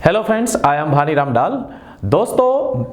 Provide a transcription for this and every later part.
Hello friends, I am भानी रामडाल। दोस्तों,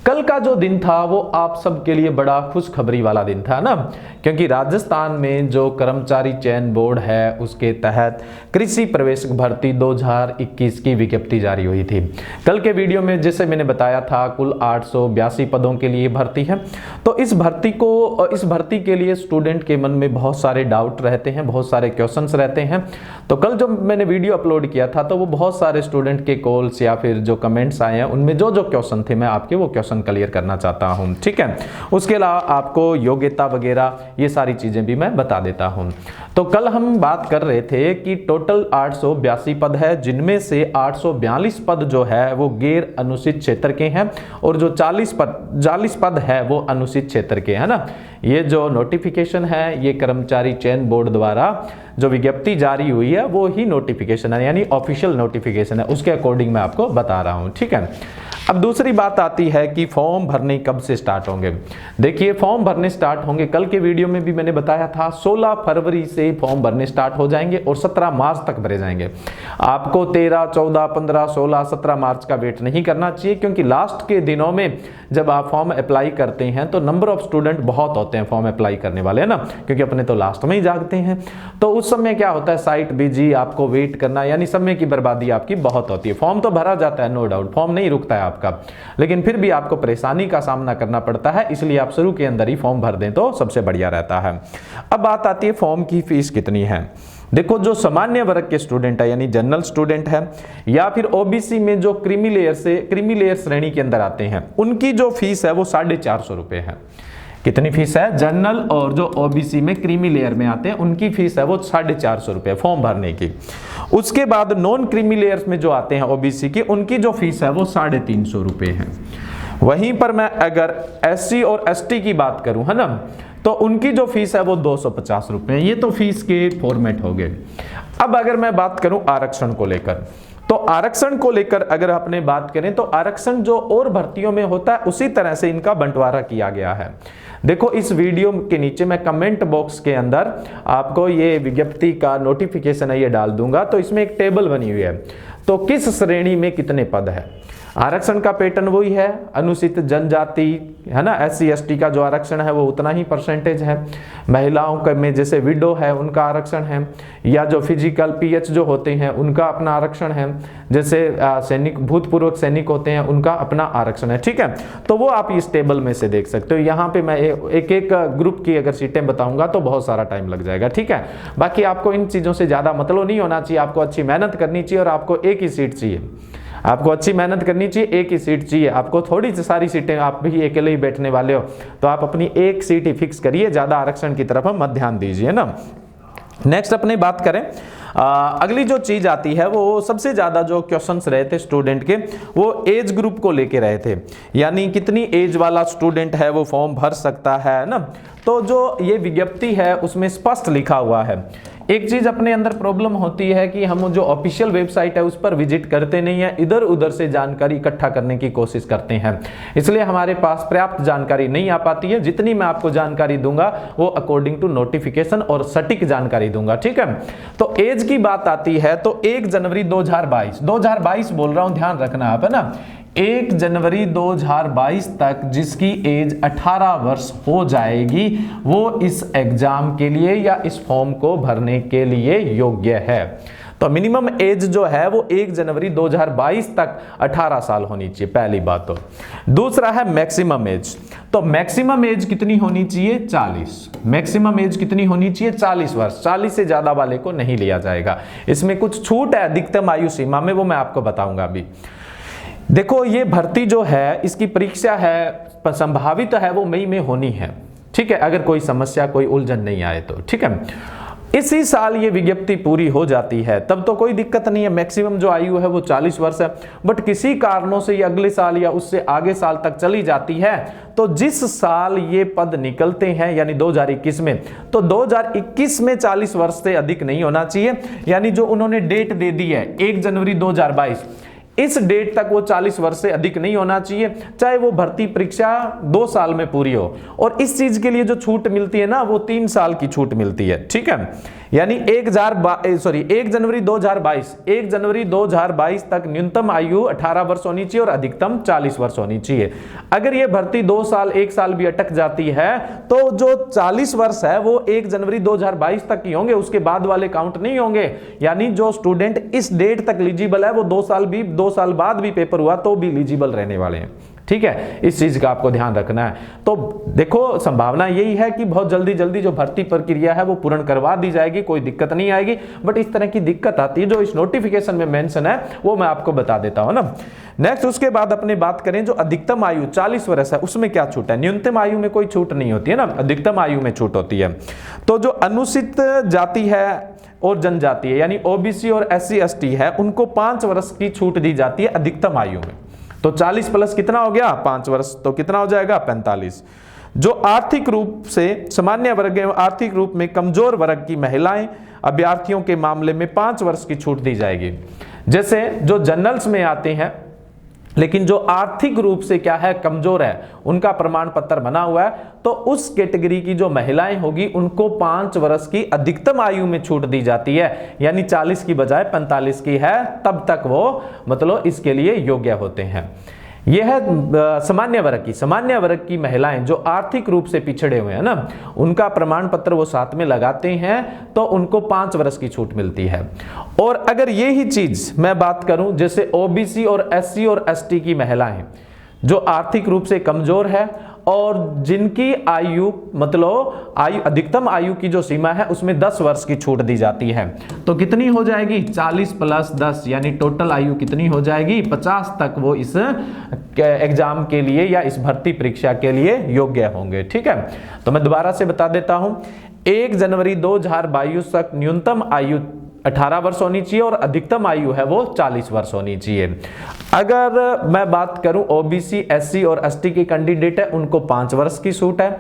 कल का जो दिन था वो आप सबके लिए बड़ा खुशखबरी वाला दिन था ना, क्योंकि राजस्थान में जो कर्मचारी चयन बोर्ड है उसके तहत कृषि प्रवेशक भर्ती 2021 की विज्ञप्ति जारी हुई थी। कल के वीडियो में जैसे मैंने बताया था कुल 882 पदों के लिए भर्ती है। तो इस भर्ती के लिए स्टूडेंट के मन में बहुत सारे डाउट रहते हैं, बहुत सारे क्वेश्चंस रहते हैं। तो कल जो मैंने वीडियो अपलोड किया था तो वो बहुत सारे स्टूडेंट के कॉल्स या फिर जो कमेंट्स आए हैं उनमें जो जो क्वेश्चन थे मैं आपके वो क्वेश्चन क्लियर करना चाहता हूं, ठीक है। उसके अलावा आपको योग्यता वगैरह ये सारी चीजें भी मैं बता देता हूं। तो कल हम बात कर रहे थे कि टोटल 882 पद है, जिनमें से 842 पद जो है वो गैर अनुसूचित क्षेत्र के हैं और जो 40 पद है वो अनुसूचित क्षेत्र के है ना। ये जो नोटिफिकेशन है ये कर्मचारी चयन बोर्ड द्वारा जो विज्ञप्ति जारी हुई है वो ही नोटिफिकेशन है, यानी ऑफिशियल नोटिफिकेशन है, उसके अकॉर्डिंग मैं आपको बता रहा हूं, ठीक है। अब दूसरी बात आती है कि फॉर्म भरने कब से स्टार्ट होंगे। देखिए, फॉर्म भरने स्टार्ट होंगे, कल के वीडियो में भी मैंने बताया था 16 फरवरी से फॉर्म भरने स्टार्ट हो जाएंगे और 17 मार्च तक भरे जाएंगे। आपको 13, 14, 15, 16, 17 मार्च का वेट नहीं करना चाहिए, क्योंकि लास्ट के दिनों में जब आप फॉर्म अप्लाई करते हैं तो नंबर ऑफ स्टूडेंट बहुत होते हैं फॉर्म अप्लाई करने वाले, है ना, क्योंकि अपने तो लास्ट में ही जागते हैं। तो उस समय क्या होता है, साइट बिजी, आपको वेट करना, यानी समय की बर्बादी आपकी बहुत होती है। फॉर्म तो भरा जाता है, नो डाउट, फॉर्म नहीं रुकता है आपका, लेकिन फिर भी आपको परेशानी का सामना करना पड़ता है, इसलिए आप शुरू के अंदर ही फॉर्म भर दें तो सबसे बढ़िया रहता है। अब बात आती है फॉर्म की फीस कितनी है। देखो, जो सामान्य वर्ग के स्टूडेंट है यानी जनरल स्टूडेंट है या फिर ओबीसी में जो क्रीमी लेयर श्रेणी के अंदर आते हैं उनकी जो फीस है वो 450 रुपए है। कितनी फीस है? जनरल और जो ओबीसी में क्रीमी लेयर में आते हैं उनकी फीस है वो 450 रुपए फॉर्म भरने की। उसके बाद नॉन क्रीमी लेयर्स में जो आते हैं ओबीसी की, उनकी जो फीस है वो 350 रुपए है। वहीं पर मैं अगर एससी और एसटी की बात करूं, है ना, तो उनकी जो फीस है वो 250 रुपए। ये तो फीस के फॉर्मेट हो गए। अब अगर मैं बात करूं आरक्षण को लेकर, तो आरक्षण को लेकर अगर अपने बात करें तो आरक्षण जो और भर्तियों में होता है उसी तरह से इनका बंटवारा किया गया है। देखो, इस वीडियो के नीचे मैं कमेंट बॉक्स के अंदर आपको ये विज्ञप्ति का नोटिफिकेशन है ये डाल दूंगा, तो इसमें एक टेबल बनी हुई है। तो किस श्रेणी में कितने पद है, आरक्षण का पैटर्न वही है, अनुसूचित जनजाति है ना, एससी एसटी का जो आरक्षण है वो उतना ही परसेंटेज है। महिलाओं का में जैसे विडो है उनका आरक्षण है, या जो फिजिकल पीएच जो होते हैं उनका अपना आरक्षण है, जैसे सैनिक भूतपूर्व सैनिक होते हैं उनका अपना आरक्षण है, ठीक है। तो वो आप इस टेबल में से देख सकते हो। यहाँ पे मैं एक एक ग्रुप की अगर सीटें बताऊंगा तो बहुत सारा टाइम लग जाएगा, ठीक है। बाकी आपको इन चीजों से ज्यादा मतलब नहीं होना चाहिए, आपको अच्छी मेहनत करनी चाहिए और आपको एक ही सीट चाहिए, आपको अच्छी मेहनत करनी चाहिए, एक ही सीट चाहिए। आपको थोड़ी सी सारी सीटें, आप भी अकेले ही बैठने वाले हो तो आप अपनी एक सीट ही फिक्स करिए, ज्यादा आरक्षण की तरफ मत ध्यान दीजिए ना। नेक्स्ट अपनी बात करें, अगली जो चीज आती है वो सबसे ज्यादा जो क्वेश्चंस रहे थे स्टूडेंट के वो एज ग्रुप को लेके रहे थे, यानी कितनी एज वाला स्टूडेंट है वो फॉर्म भर सकता है ना। तो जो ये विज्ञप्ति है उसमें स्पष्ट लिखा हुआ है। एक चीज अपने अंदर प्रॉब्लम होती है कि हम जो ऑफिशियल वेबसाइट है उस पर विजिट करते नहीं है, इधर उधर से जानकारी इकट्ठा करने की कोशिश करते हैं, इसलिए हमारे पास पर्याप्त जानकारी नहीं आ पाती है। जितनी मैं आपको जानकारी दूंगा वो अकॉर्डिंग टू नोटिफिकेशन और सटीक जानकारी दूंगा, ठीक है। तो एज की बात आती है तो 1 जनवरी 2022 बोल रहा हूं, ध्यान रखना आप, है ना। 1 जनवरी 2022 तक जिसकी एज 18 वर्ष हो जाएगी वो इस एग्जाम के लिए या इस फॉर्म को भरने के लिए योग्य है। तो मिनिमम एज जो है वो 1 जनवरी 2022 तक 18 साल होनी चाहिए, पहली बात। तो दूसरा है मैक्सिमम एज। तो मैक्सिमम एज कितनी होनी चाहिए? 40। मैक्सिमम एज कितनी होनी चाहिए? 40 वर्ष। 40 से ज्यादा वाले को नहीं लिया जाएगा। इसमें कुछ छूट है अधिकतम आयु सीमा में, वो मैं आपको बताऊंगा अभी। देखो, ये भर्ती जो है इसकी परीक्षा है संभावित है वो मई में होनी है, ठीक है, अगर कोई समस्या कोई उलझन नहीं आए तो, ठीक है। इसी साल ये विज्ञप्ति पूरी हो जाती है तब तो कोई दिक्कत नहीं है, मैक्सिमम जो आयु है वो 40 वर्ष है। बट किसी कारणों से ये अगले साल या उससे आगे साल तक चली जाती है तो जिस साल ये पद निकलते हैं यानी 2021 में, तो 2021 में 40 वर्ष से अधिक नहीं होना चाहिए। यानी जो उन्होंने डेट दे दी है 1 जनवरी 2022, इस डेट तक वो 40 वर्ष से अधिक नहीं होना चाहिए, चाहे वो भर्ती परीक्षा 2 साल में पूरी हो। और इस चीज के लिए जो छूट मिलती है ना वो 3 साल की छूट मिलती है, ठीक है। यानी 1 जनवरी 2022 तक न्यूनतम आयु 18 वर्ष होनी चाहिए और अधिकतम 40 वर्ष होनी चाहिए। अगर ये भर्ती 2 साल 1 साल भी अटक जाती है तो जो 40 वर्ष है वो 1 जनवरी 2022 तक ही होंगे, उसके बाद वाले काउंट नहीं होंगे। यानी जो स्टूडेंट इस डेट तक एलिजिबल है वो 2 साल बाद भी पेपर हुआ तो भी एलिजिबल रहने वाले हैं। ठीक है, इस चीज का आपको ध्यान रखना है। तो देखो संभावना यही है कि बहुत जल्दी जो भर्ती प्रक्रिया है वो पूर्ण करवा दी जाएगी, कोई दिक्कत नहीं आएगी। बट इस तरह की दिक्कत आती है जो इस नोटिफिकेशन में मेंशन है वो मैं आपको बता देता हूं ना। नेक्स्ट उसके बाद अपनी बात करें जो अधिकतम आयु 40 वर्ष है उसमें क्या छूट है। न्यूनतम आयु में कोई छूट नहीं होती है ना, अधिकतम आयु में छूट होती है। तो जो अनुसूचित जाति है और जनजाति है यानी ओबीसी और SC ST है उनको 5 वर्ष की छूट दी जाती है अधिकतम आयु में। तो 40 प्लस कितना हो गया 5 वर्ष, तो कितना हो जाएगा 45। जो आर्थिक रूप से सामान्य वर्ग एवं आर्थिक रूप में कमजोर वर्ग की महिलाएं अभ्यर्थियों के मामले में 5 वर्ष की छूट दी जाएगी। जैसे जो जनरल्स में आते हैं लेकिन जो आर्थिक रूप से क्या है कमजोर है, उनका प्रमाण पत्र बना हुआ है, तो उस कैटेगरी की जो महिलाएं होगी उनको 5 वर्ष की अधिकतम आयु में छूट दी जाती है। यानी 40 की बजाय 45 की है, तब तक वो मतलब इसके लिए योग्य होते हैं। यह है सामान्य वर्ग की महिलाएं जो आर्थिक रूप से पिछड़े हुए हैं ना, उनका प्रमाण पत्र वो साथ में लगाते हैं तो उनको 5 वर्ष की छूट मिलती है। और अगर यही चीज मैं बात करूं जैसे ओबीसी और SC और ST की महिलाएं जो आर्थिक रूप से कमजोर है और जिनकी आयु मतलब अधिकतम आयु की जो सीमा है उसमें 10 वर्ष की छूट दी जाती है, तो कितनी हो जाएगी 40 प्लस 10 यानी टोटल आयु कितनी हो जाएगी 50 तक वो इस एग्जाम के लिए या इस भर्ती परीक्षा के लिए योग्य होंगे। ठीक है, तो मैं दोबारा से बता देता हूं 1 जनवरी 2022 तक न्यूनतम आयु 18 वर्ष होनी चाहिए और अधिकतम आयु है वो 40 वर्ष होनी चाहिए। अगर मैं बात करूं ओबीसी SC और ST के कैंडिडेट है उनको 5 वर्ष की छूट है,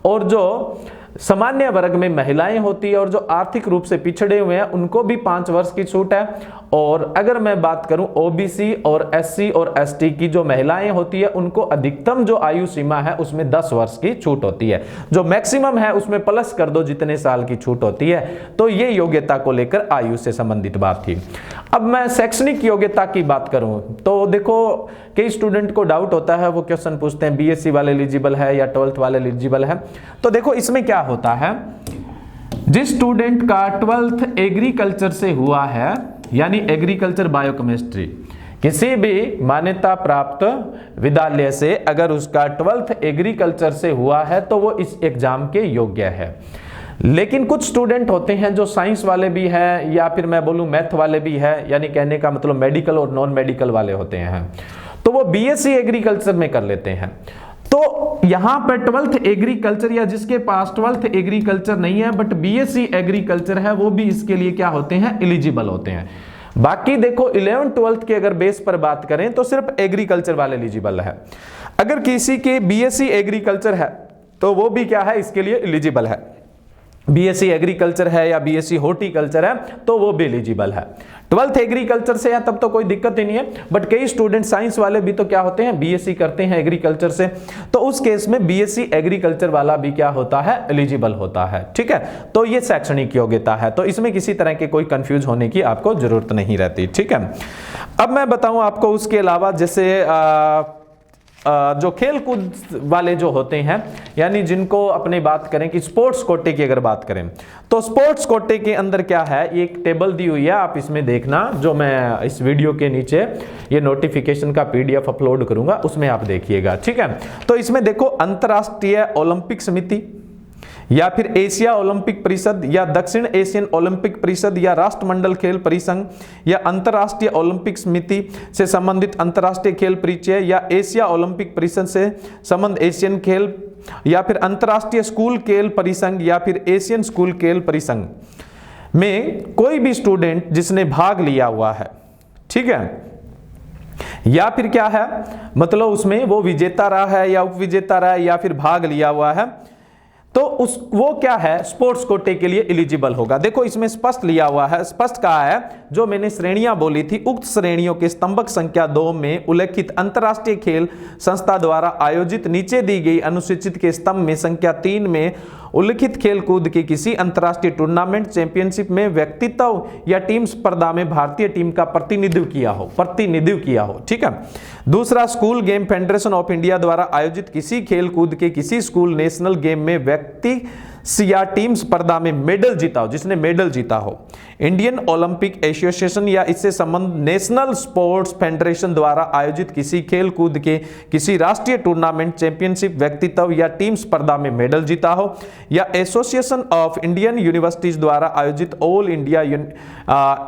और जो सामान्य वर्ग में महिलाएं होती है और जो आर्थिक रूप से पिछड़े हुए हैं उनको भी 5 वर्ष की छूट है। और अगर मैं बात करूं ओबीसी और SC और ST की जो महिलाएं होती है उनको अधिकतम जो आयु सीमा है उसमें 10 वर्ष की छूट होती है, जो मैक्सिमम है उसमें प्लस कर दो जितने साल की छूट होती है। तो ये योग्यता को लेकर आयु से संबंधित बात थी। अब मैं शैक्षणिक योग्यता की बात करूं तो देखो कई स्टूडेंट को डाउट होता है, वो क्वेश्चन पूछते हैं BSc वाले एलिजिबल है या 12th वाले एलिजिबल है। तो देखो इसमें क्या होता है, जिस स्टूडेंट का 12th एग्रीकल्चर से हुआ है यानी एग्रीकल्चर बायोकेमिस्ट्री किसी भी मान्यता प्राप्त विद्यालय से अगर उसका 12th एग्रीकल्चर से हुआ है तो वो इस एग्जाम के योग्य है। लेकिन कुछ स्टूडेंट होते हैं जो साइंस वाले भी हैं या फिर मैं बोलूं मैथ वाले भी हैं, यानी कहने का मतलब मेडिकल और नॉन मेडिकल वाले होते हैं, तो वो BSc एग्रीकल्चर में कर लेते हैं। तो यहां पर 12th एग्रीकल्चर या जिसके पास 12th एग्रीकल्चर नहीं है बट BSc एग्रीकल्चर है वो भी इसके लिए क्या होते हैं एलिजिबल होते हैं। बाकी देखो 11th 12th के अगर बेस पर बात करें तो सिर्फ एग्रीकल्चर वाले एलिजिबल है। अगर किसी के BSc एग्रीकल्चर है तो वो भी क्या है इसके लिए एलिजिबल है। BSc एग्रीकल्चर है या BSc हॉर्टिकल्चर है तो वो भी एलिजिबल है। 12th एग्रीकल्चर से है तब तो कोई दिक्कत ही नहीं है, बट कई स्टूडेंट साइंस वाले भी तो क्या होते हैं BSc करते हैं एग्रीकल्चर से, तो उस केस में BSc एग्रीकल्चर वाला भी क्या होता है एलिजिबल होता है। ठीक है, तो ये शैक्षणिक योग्यता है, तो इसमें किसी तरह के कोई कंफ्यूज होने की आपको जरूरत नहीं रहती। ठीक है, अब मैं बताऊं आपको उसके अलावा जैसे जो खेल कूद वाले जो होते हैं यानी जिनको अपनी बात करें कि स्पोर्ट्स कोटे की अगर बात करें तो स्पोर्ट्स कोटे के अंदर क्या है, एक टेबल दी हुई है, आप इसमें देखना, जो मैं इस वीडियो के नीचे ये नोटिफिकेशन का PDF अपलोड करूंगा उसमें आप देखिएगा। ठीक है, तो इसमें देखो अंतरराष्ट्रीय ओलंपिक समिति या फिर एशिया ओलंपिक परिषद या दक्षिण एशियन ओलंपिक परिषद या राष्ट्रमंडल खेल परिसंघ या अंतरराष्ट्रीय ओलंपिक समिति से संबंधित अंतरराष्ट्रीय खेल परिचय या एशिया ओलंपिक परिषद से संबंध एशियन खेल या फिर अंतरराष्ट्रीय स्कूल खेल परिसंघ या फिर एशियन स्कूल खेल परिसंघ में कोई भी स्टूडेंट जिसने भाग लिया हुआ है, ठीक है, या फिर क्या है मतलब उसमें वो विजेता रहा है या उपविजेता रहा है या फिर भाग लिया हुआ है, तो वो क्या है स्पोर्ट्स कोटे के लिए एलिजिबल होगा। देखो इसमें स्पष्ट लिया हुआ है, स्पष्ट कहा है, जो मैंने श्रेणियां बोली थी उक्त श्रेणियों के स्तंभक संख्या 2 में उल्लेखित अंतरराष्ट्रीय खेल संस्था द्वारा आयोजित नीचे दी गई अनुसूचित के स्तंभ में संख्या 3 में उल्लिखित खेल कूद के किसी अंतर्राष्ट्रीय टूर्नामेंट चैंपियनशिप में व्यक्तित्व या टीम स्पर्धा में भारतीय टीम का प्रतिनिधित्व किया हो। ठीक है। दूसरा, school game federation of India द्वारा आयोजित किसी खेल कूद के किसी स्कूल नेशनल गेम में व्यक्ति या टीम स्पर्धा में मेडल जीता हो, जिसने मेडल जीता हो। इंडियन ओलंपिक एसोसिएशन या इससे संबंध नेशनल स्पोर्ट्स फेडरेशन द्वारा आयोजित किसी खेल कूद के किसी राष्ट्रीय टूर्नामेंट चैंपियनशिप व्यक्तित्व या टीम स्पर्धा में मेडल जीता हो, या एसोसिएशन ऑफ इंडियन यूनिवर्सिटीज द्वारा आयोजित ऑल इंडिया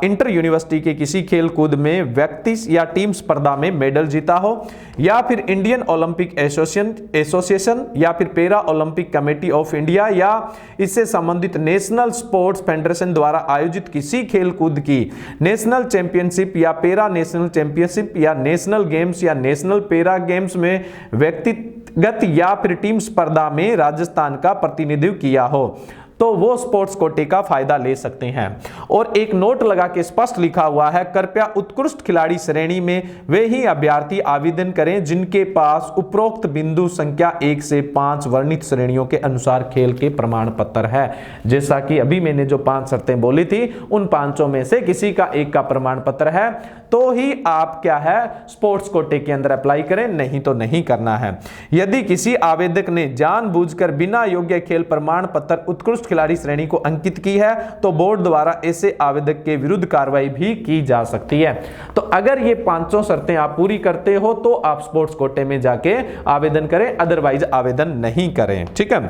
इंटर यूनिवर्सिटी के किसी खेल कूद में व्यक्ति या टीम स्पर्धा में मेडल जीता हो, या फिर इंडियन ओलंपिक एसोसिएशन या फिर para Olympic committee of India या इससे संबंधित नेशनल स्पोर्ट्स फेडरेशन द्वारा आयोजित किसी खेल कूद की नेशनल चैंपियनशिप या पैरा नेशनल चैंपियनशिप या नेशनल गेम्स या नेशनल पैरा गेम्स में व्यक्तिगत या फिर टीम स्पर्धा में राजस्थान का प्रतिनिधित्व किया हो, तो वो स्पोर्ट्स कोटे का फायदा ले सकते हैं। और एक नोट लगा के स्पष्ट लिखा हुआ है, कृपया उत्कृष्ट खिलाड़ी श्रेणी में वे ही अभ्यर्थी आवेदन करें जिनके पास उपरोक्त बिंदु संख्या 1 से 5 वर्णित श्रेणियों के अनुसार खेल के प्रमाण पत्र है। जैसा कि अभी मैंने जो 5 शर्तें बोली थी, उन 5 में से किसी का एक का प्रमाण पत्र है तो ही आप क्या है स्पोर्ट्स कोटे के अंदर अप्लाई करें, नहीं तो नहीं करना है। यदि किसी आवेदक ने जानबूझकर बिना योग्य खेल प्रमाण पत्र उत्कृष्ट खिलाड़ी श्रेणी को अंकित की है तो बोर्ड द्वारा ऐसे आवेदक के विरुद्ध कार्रवाई भी की जा सकती है। तो अगर ये 5 शर्तें आप पूरी करते हो तो आप स्पोर्ट्स कोटे में जाके आवेदन करें, अदरवाइज आवेदन नहीं करें। ठीक है।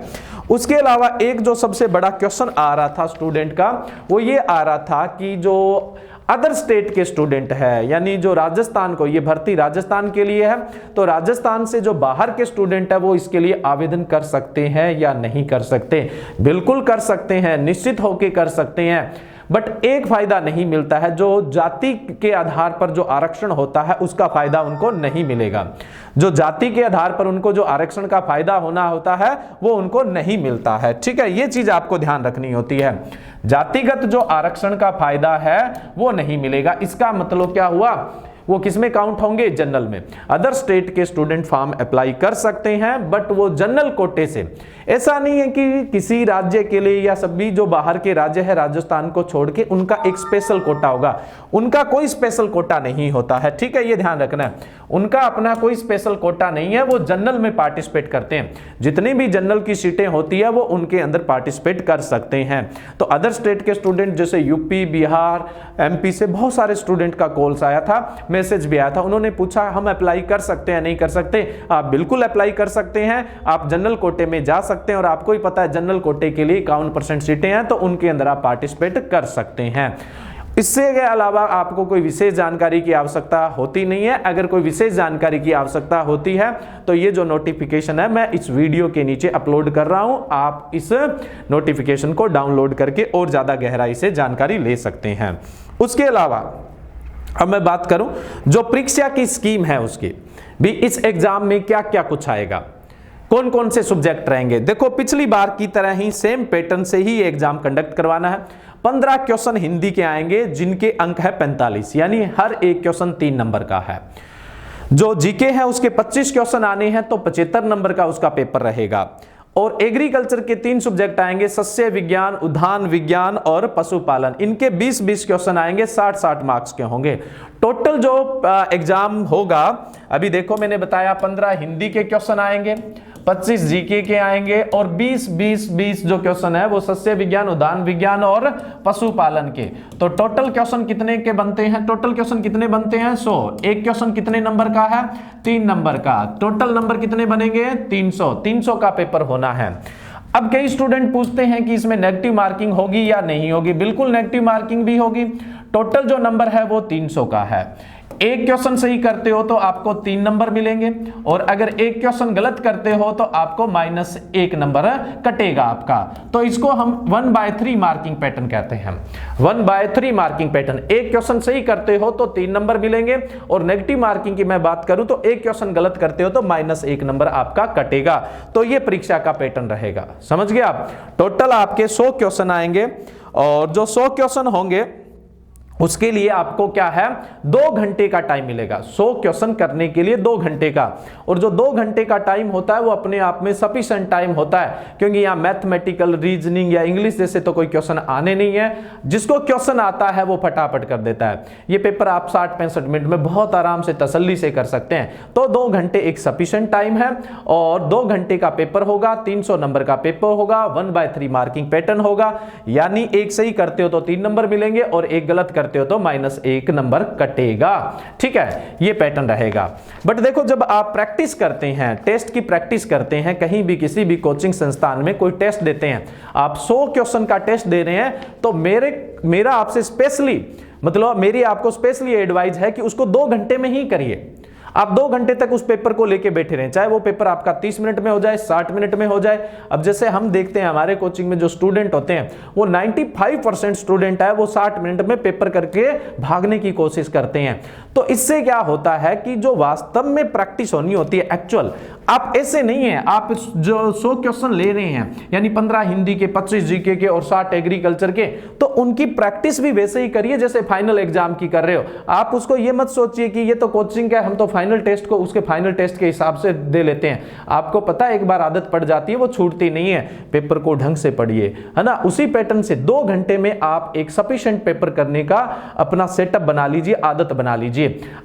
उसके अलावा एक जो सबसे बड़ा क्वेश्चन आ रहा था स्टूडेंट का, वो ये आ रहा था कि जो अदर स्टेट के स्टूडेंट है, यानी जो राजस्थान को, ये भर्ती राजस्थान के लिए है, तो राजस्थान से जो बाहर के स्टूडेंट है वो इसके लिए आवेदन कर सकते हैं या नहीं कर सकते? बिल्कुल कर सकते हैं, निश्चित होकर कर सकते हैं। बट एक फायदा नहीं मिलता है, जो जाति के आधार पर जो आरक्षण होता है उसका फायदा उनको नहीं मिलेगा। जो जाति के आधार पर उनको जो आरक्षण का फायदा होना होता है वो उनको नहीं मिलता है। ठीक है, ये चीज आपको ध्यान रखनी होती है। जातिगत जो आरक्षण का फायदा है वो नहीं मिलेगा। इसका मतलब क्या हुआ, वो किसमें काउंट होंगे? जनरल में। अदर स्टेट के स्टूडेंट फॉर्म अप्लाई कर सकते हैं बट वो जनरल कोटे से। ऐसा नहीं है कि किसी राज्य के लिए या सभी जो बाहर के राज्य है राजस्थान को छोड़ के उनका एक स्पेशल कोटा होगा, उनका कोई स्पेशल कोटा नहीं होता है। ठीक है, ये ध्यान रखना है, उनका अपना कोई स्पेशल कोटा नहीं है, वो जनरल में पार्टिसिपेट करते हैं। जितनी भी जनरल की सीटें होती है वो उनके अंदर पार्टिसिपेट कर सकते हैं। तो अदर स्टेट के स्टूडेंट जैसे यूपी, बिहार, एमपी से बहुत सारे स्टूडेंट का कॉल्स आया था, मैसेज भी आया था, उन्होंने पूछा हम अप्लाई कर सकते हैं नहीं कर सकते? आप बिल्कुल अप्लाई कर सकते हैं, आप जनरल कोटे में जा सकते हैं। और आपको ही पता है जनरल कोटे के लिए 51% सीटें हैं, तो उनके अंदर आप पार्टिसिपेट कर सकते हैं। इससे अलावा आपको कोई विशेष जानकारी की आवश्यकता होती नहीं है। अगर कोई विशेष जानकारी की आवश्यकता होती है तो ये जो नोटिफिकेशन है मैं इस वीडियो के नीचे अपलोड कर रहा हूं, आप इस नोटिफिकेशन को डाउनलोड करके और ज्यादा गहराई से जानकारी ले सकते हैं। उसके अलावा अब मैं बात करूं जो परीक्षा की स्कीम है उसकी भी, इस एग्जाम में क्या क्या कुछ आएगा, कौन कौन से सब्जेक्ट रहेंगे। देखो पिछली बार की तरह ही सेम पैटर्न से ही एग्जाम कंडक्ट करवाना है। 15 क्वेश्चन हिंदी के आएंगे जिनके अंक है 45, यानी हर एक क्वेश्चन 3 नंबर का है। जो जीके है उसके 25 क्वेश्चन आने हैं तो 75 नंबर का उसका पेपर रहेगा। और एग्रीकल्चर के 3 सब्जेक्ट आएंगे, सस्य विज्ञान, उद्यान विज्ञान और पशुपालन। इनके 20-20 क्वेश्चन आएंगे, 60-60 मार्क्स के होंगे। टोटल जो एग्जाम होगा, अभी देखो मैंने बताया 15 हिंदी के क्वेश्चन आएंगे, 25 जीके के आएंगे और 20-20-20 जो क्वेश्चन है वो सस्य विज्ञान, उद्यान विज्ञान और पशुपालन के। तो टोटल क्वेश्चन कितने के बनते हैं? टोटल क्वेश्चन कितने बनते हैं? 100। एक क्वेश्चन कितने नंबर का है? 3 नंबर का। टोटल नंबर कितने बनेंगे? 300। 300 का पेपर होना है। अब कई स्टूडेंट पूछते हैं कि इसमें नेगेटिव मार्किंग होगी या नहीं होगी। बिल्कुल नेगेटिव मार्किंग भी होगी। टोटल जो नंबर है वो 300 का है। एक क्वेश्चन सही करते हो तो आपको 3 नंबर मिलेंगे और अगर एक क्वेश्चन गलत करते हो तो आपको -1 नंबर कटेगा आपका। तो इसको हम 1/3 मार्किंग पैटर्न कहते हैं। 1/3 मार्किंग पैटर्न। एक क्वेश्चन सही करते हो तो 3 नंबर मिलेंगे और नेगेटिव मार्किंग की मैं बात करूं तो एक क्वेश्चन गलत करते हो तो -1 नंबर आपका कटेगा। तो ये परीक्षा का पैटर्न रहेगा, समझ गए आप। टोटल आपके 100 क्वेश्चन आएंगे और जो 100 क्वेश्चन होंगे उसके लिए आपको क्या है, 2 घंटे का टाइम मिलेगा 100 क्वेश्चन करने के लिए, 2 घंटे का। और जो 2 घंटे का टाइम होता है वो अपने आप में सफिशिएंट टाइम होता है, क्योंकि यहाँ मैथमेटिकल, रीजनिंग या इंग्लिश जैसे तो कोई क्वेश्चन आने नहीं है। जिसको क्वेश्चन आता है वो फटाफट कर देता है। ये पेपर आप 60-65 मिनट में बहुत आराम से तसल्ली से कर सकते हैं। तो 2 घंटे एक सफिशिएंट टाइम है, और 2 घंटे का पेपर होगा, 300 नंबर का पेपर होगा, 1/3 मार्किंग पैटर्न होगा, यानी एक सही करते हो तो 3 नंबर मिलेंगे और एक गलत करते हो तो -1 नंबर कटेगा। ठीक है, ये पैटर्न रहेगा। बट देखो, जब आप प्रैक्टिस करते हैं, टेस्ट की प्रैक्टिस करते हैं, कहीं भी किसी भी कोचिंग संस्थान में कोई टेस्ट देते हैं, आप 100 क्वेश्चन का टेस्ट दे रहे हैं, तो मेरा आपसे स्पेशली, मतलब मेरी आपको स्पेशली एडवाइस है कि उसको 2 घंटे में ही करिए। आप 2 घंटे तक उस पेपर को लेके बैठे रहें, चाहे वो पेपर आपका 30 मिनट में हो जाए, 60 मिनट में हो जाए। अब जैसे हम देखते हैं हमारे कोचिंग में जो स्टूडेंट होते हैं, वो 95% स्टूडेंट है वो 60 मिनट में पेपर करके भागने की कोशिश करते हैं। तो इससे क्या होता है कि जो वास्तव में प्रैक्टिस होनी होती है, एक्चुअल, आप ऐसे नहीं है, आप जो 100 क्वेश्चन ले रहे हैं, यानी 15 हिंदी के, 25 जीके के और 60 एग्रीकल्चर के, तो उनकी प्रैक्टिस भी वैसे ही करिए जैसे फाइनल एग्जाम की कर रहे हो। आप उसको ये मत सोचिए कि ये तो कोचिंग है, हम तो फाइनल टेस्ट को उसके फाइनल टेस्ट के हिसाब से दे लेते हैं। आपको पता है, एक बार आदत पड़ जाती है वो छूटती नहीं है। पेपर को ढंग से पढ़िए, है ना। उसी पैटर्न से 2 घंटे में आप एक सफिशिएंट पेपर करने का अपना सेटअप बना लीजिए, आदत बना लीजिए।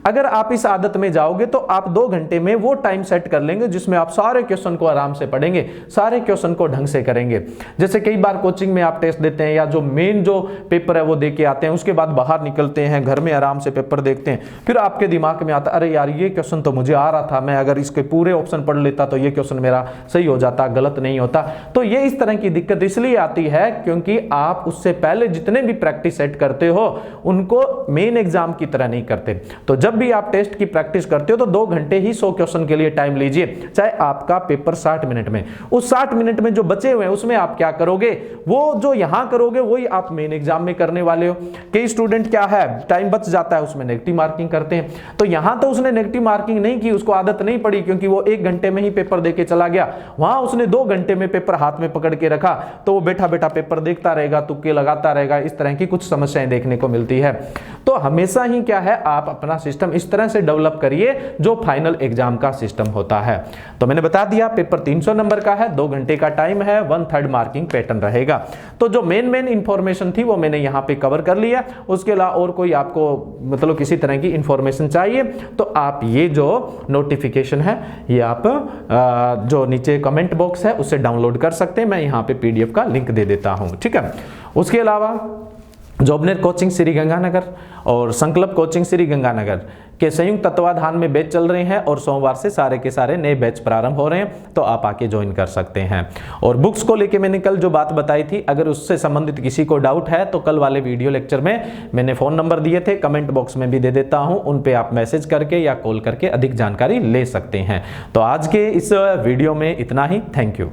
अगर आप इस आदत में जाओगे तो आप 2 घंटे में वो टाइम सेट कर लेंगे जिसमें आप सारे क्वेश्चन को आराम से पढ़ेंगे, सारे क्वेश्चन को ढंग से करेंगे। जैसे कई बार कोचिंग में आप टेस्ट देते हैं या जो मेन जो पेपर है वो दे के आते हैं, उसके बाद बाहर निकलते हैं, घर में आराम से पेपर देखते हैं, फिर आपके दिमाग में आता, अरे यार ये क्वेश्चन तो मुझे आ रहा था, मैं अगर इसके पूरे ऑप्शन पढ़ लेता तो ये क्वेश्चन मेरा सही हो जाता, गलत नहीं होता। तो ये इस तरह की दिक्कत इसलिए आती है क्योंकि आप उससे पहले जितने भी प्रैक्टिस सेट करते हो उनको मेन एग्जाम की तरह नहीं करते। तो जब भी आप टेस्ट की प्रैक्टिस करते हो तो 2 घंटे ही 100 क्वेश्चन के लिए टाइम लीजिए, चाहे आपका पेपर 60 मिनट में। उस 60 मिनट में जो बचे हुए हैं उसमें आप क्या करोगे, वो जो यहां करोगे वही आप मेन एग्जाम में करने वाले हो। कई स्टूडेंट क्या है, टाइम बच जाता है उसमें नेगेटिव मार्किंग करते हैं। तो यहां तो उसने नेगेटिव मार्किंग नहीं की, उसको आदत नहीं पड़ी, क्योंकि वो 1 घंटे में ही पेपर देके चला गया। वहां उसने 2 घंटे में पेपर हाथ में पकड़ के रखा, तो वो बैठा बैठा पेपर देखता रहेगा, तुक्के लगाता रहेगा। इस तरह की कुछ समस्याएं देखने को मिलती है। तो हमेशा ही क्या है, आप अपना सिस्टम इस तरह से डेवलप करिए जो फाइनल एग्जाम का सिस्टम होता है। तो मैंने बता दिया, पेपर 300 नंबर का है, 2 घंटे का टाइम है, 1/3 मार्किंग पैटर्न रहेगा। तो जो मेन इंफॉर्मेशन थी वो मैंने यहाँ पे कवर कर लिया। उसके अलावा और कोई आपको मतलब किसी तरह की इंफॉर्मेशन चाहिए तो आप ये जो नोटिफिकेशन है ये आप जो नीचे कमेंट बॉक्स है उससे डाउनलोड कर सकते हैं। मैं यहाँ पे PDF का लिंक दे देता हूँ, ठीक है। उसके अलावा जॉबनेट कोचिंग श्री गंगानगर और संकल्प कोचिंग श्री गंगानगर के संयुक्त तत्वाधान में बैच चल रहे हैं और सोमवार से सारे के सारे नए बैच प्रारंभ हो रहे हैं, तो आप आके ज्वाइन कर सकते हैं। और बुक्स को लेके मैंने कल जो बात बताई थी, अगर उससे संबंधित किसी को डाउट है तो कल वाले वीडियो लेक्चर में मैंने फ़ोन नंबर दिए थे, कमेंट बॉक्स में भी दे देता हूँ, उन पे आप मैसेज करके या कॉल करके अधिक जानकारी ले सकते हैं। तो आज के इस वीडियो में इतना ही। Thank you.